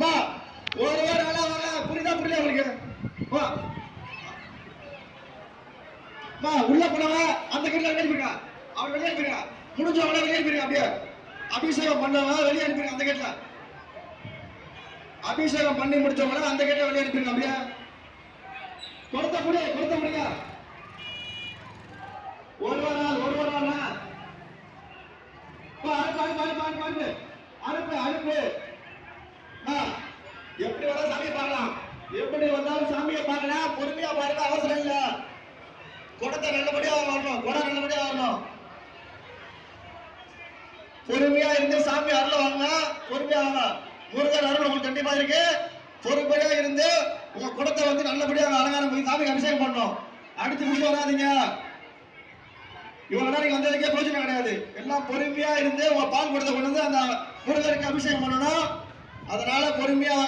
மா ஒரு வாரம் ஆளா வாங்க. புரியுதா புரியல உங்களுக்கு? மா உள்ள போனவா அந்த கேட்ல வெளியே அனுப்பிருக்கா. அவர் வெளியே அனுப்பிருக்கா. முடிஞ்சவங்கள வெளியே அனுப்பிருக்கா. அப்படியே அபிஷேகம் பண்ணவா வெளியே அனுப்பிருக்கா. அந்த கேட்ல அபிஷேகம் பண்ணி முடிச்சவங்கள அந்த கேட்ல வெளியே அனுப்பிருக்கா. அப்படியே கொடுத்த முடியுங்க. ஒரு வாரம் அனுப்பு. எப்படி வர சாமியை பார்க்கலாம். எப்படி வந்தாலும் சாமியை பார்க்கலாம். பொறுமையா பாருங்க, அவசரம் இல்ல. குடத்தை நல்லபடியா வரணும். குடம் நல்லபடியா வரணும். பொறுமையா இருந்து சாமி அருள வாங்க. பொறுமையா வாங்க. முருகன் அருள் உங்களுக்கு கண்டிப்பா இருக்கு. பொறுமையா இருந்து உங்க குடத்தை வந்து நல்லபடியா அலங்காரம் பண்ணி சாமிக்கு அபிஷேகம் பண்ணணும். அடிச்சு முடிச்சு வராதீங்க. இவ்வளவு நேரம் வந்ததுக்கே பிரயோஜனம் கிடையாது. எல்லாம் பொறுமையா இருந்து உங்க பால் குடத்தை கொண்டு வந்து அந்த முருகருக்கு அபிஷேகம் பண்ணணும். அதனால பொறுமையா